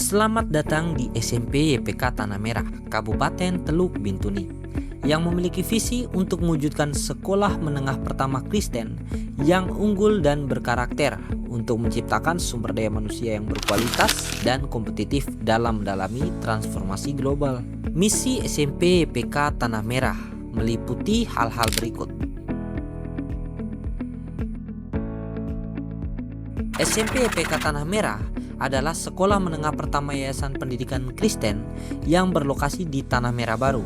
Selamat datang di SMP YPK Tanah Merah, Kabupaten Teluk Bintuni, yang memiliki visi untuk mewujudkan sekolah menengah pertama Kristen yang unggul dan berkarakter untuk menciptakan sumber daya manusia yang berkualitas dan kompetitif dalam mendalami transformasi global. Misi SMP YPK Tanah Merah meliputi hal-hal berikut. SMP YPK Tanah Merah adalah sekolah menengah pertama Yayasan Pendidikan Kristen yang berlokasi di Tanah Merah Baru,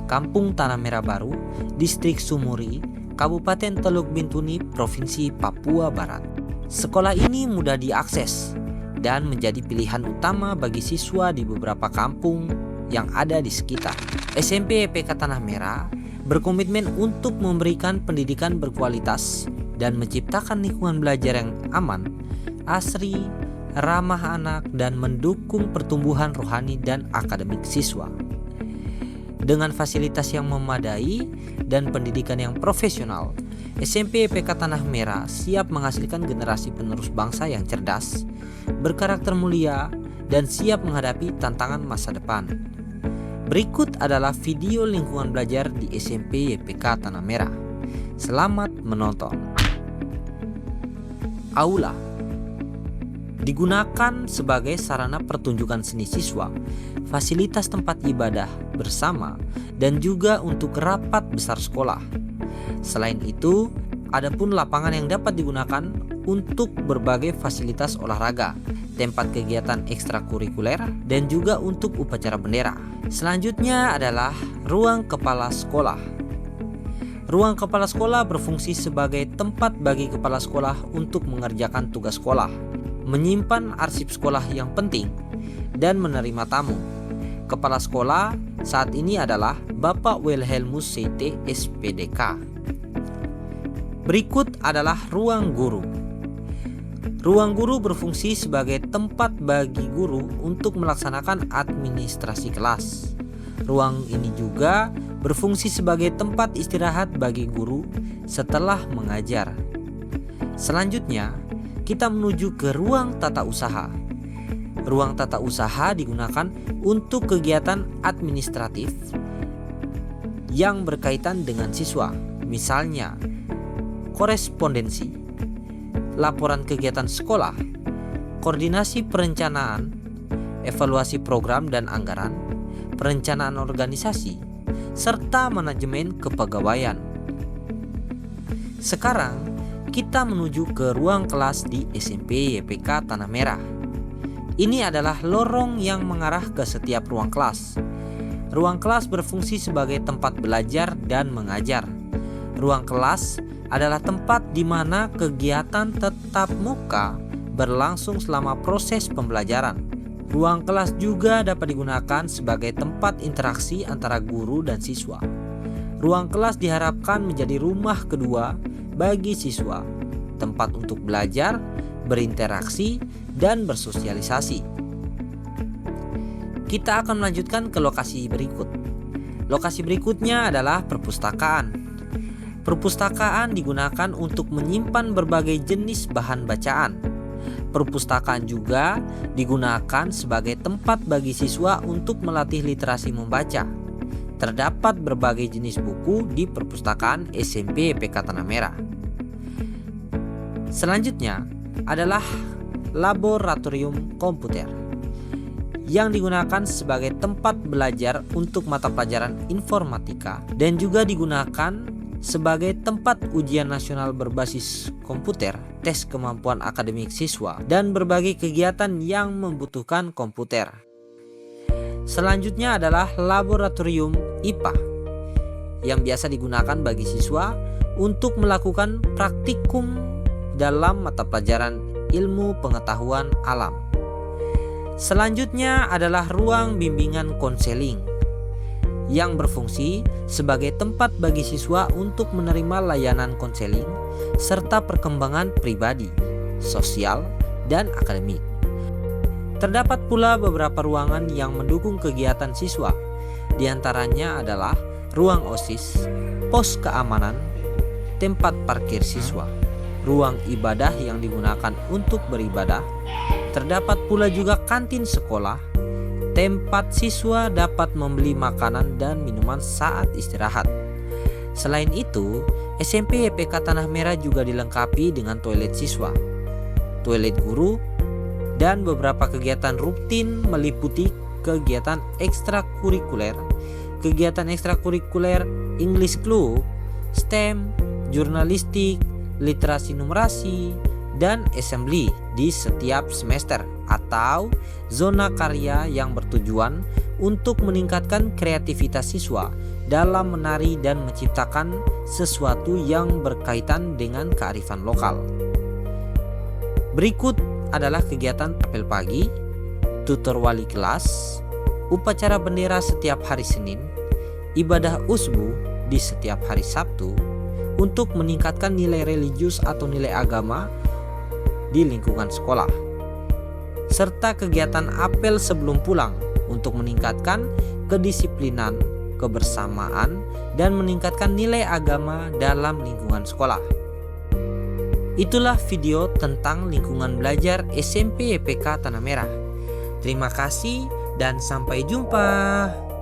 Kampung Tanah Merah Baru, Distrik Sumuri, Kabupaten Teluk Bintuni, Provinsi Papua Barat. Sekolah ini mudah diakses dan menjadi pilihan utama bagi siswa di beberapa kampung yang ada di sekitar. SMP YPK Tanah Merah berkomitmen untuk memberikan pendidikan berkualitas dan menciptakan lingkungan belajar yang aman, asri, ramah anak, dan mendukung pertumbuhan rohani dan akademik siswa. Dengan fasilitas yang memadai dan pendidikan yang profesional, SMP YPK Tanah Merah siap menghasilkan generasi penerus bangsa yang cerdas, berkarakter mulia, dan siap menghadapi tantangan masa depan. Berikut adalah video lingkungan belajar di SMP YPK Tanah Merah. Selamat menonton. Aula digunakan sebagai sarana pertunjukan seni siswa, fasilitas tempat ibadah bersama, dan juga untuk rapat besar sekolah. Selain itu, ada pun lapangan yang dapat digunakan untuk berbagai fasilitas olahraga, tempat kegiatan ekstrakurikuler, dan juga untuk upacara bendera. Selanjutnya adalah ruang kepala sekolah. Ruang kepala sekolah berfungsi sebagai tempat bagi kepala sekolah untuk mengerjakan tugas sekolah, menyimpan arsip sekolah yang penting, dan menerima tamu. Kepala sekolah saat ini adalah Bapak Wilhelmus CT SPDK. Berikut adalah ruang guru. Ruang guru berfungsi sebagai tempat bagi guru untuk melaksanakan administrasi kelas. Ruang ini juga berfungsi sebagai tempat istirahat bagi guru setelah mengajar. Selanjutnya, kita menuju ke ruang tata usaha. Ruang tata usaha digunakan untuk kegiatan administratif yang berkaitan dengan siswa, misalnya korespondensi, laporan kegiatan sekolah, koordinasi perencanaan, evaluasi program dan anggaran, perencanaan organisasi, serta manajemen kepegawaian. Sekarang kita menuju ke ruang kelas di SMP YPK Tanah Merah. Ini adalah lorong yang mengarah ke setiap ruang kelas. Ruang kelas berfungsi sebagai tempat belajar dan mengajar. Ruang kelas adalah tempat di mana kegiatan tatap muka berlangsung selama proses pembelajaran. Ruang kelas juga dapat digunakan sebagai tempat interaksi antara guru dan siswa. Ruang kelas diharapkan menjadi rumah kedua bagi siswa, tempat untuk belajar, berinteraksi, dan bersosialisasi. Kita akan melanjutkan ke lokasi berikut. Lokasi berikutnya adalah perpustakaan. Perpustakaan digunakan untuk menyimpan berbagai jenis bahan bacaan. Perpustakaan juga digunakan sebagai tempat bagi siswa untuk melatih literasi membaca. Terdapat berbagai jenis buku di perpustakaan SMP YPK Tanah Merah. Selanjutnya adalah laboratorium komputer yang digunakan sebagai tempat belajar untuk mata pelajaran informatika dan juga digunakan sebagai tempat ujian nasional berbasis komputer, tes kemampuan akademik siswa, dan berbagai kegiatan yang membutuhkan komputer. Selanjutnya adalah laboratorium IPA yang biasa digunakan bagi siswa untuk melakukan praktikum dalam mata pelajaran ilmu pengetahuan alam. Selanjutnya adalah ruang bimbingan konseling yang berfungsi sebagai tempat bagi siswa untuk menerima layanan konseling serta perkembangan pribadi, sosial, dan akademik. Terdapat pula beberapa ruangan yang mendukung kegiatan siswa. Di antaranya adalah ruang OSIS, pos keamanan, tempat parkir siswa, ruang ibadah yang digunakan untuk beribadah. Terdapat pula juga kantin sekolah, tempat siswa dapat membeli makanan dan minuman saat istirahat. Selain itu, SMP YPK Tanah Merah juga dilengkapi dengan toilet siswa, toilet guru, dan beberapa kegiatan rutin meliputi kegiatan ekstrakurikuler, English Club, STEM, jurnalistik, literasi numerasi, dan assembly di setiap semester atau zona karya yang bertujuan untuk meningkatkan kreativitas siswa dalam menari dan menciptakan sesuatu yang berkaitan dengan kearifan lokal. Berikut adalah kegiatan apel pagi, tutor wali kelas, upacara bendera setiap hari Senin, ibadah usbu di setiap hari Sabtu untuk meningkatkan nilai religius atau nilai agama di lingkungan sekolah, serta kegiatan apel sebelum pulang untuk meningkatkan kedisiplinan, kebersamaan, dan meningkatkan nilai agama dalam lingkungan sekolah. Itulah video tentang lingkungan belajar SMP YPK Tanah Merah. Terima kasih dan sampai jumpa.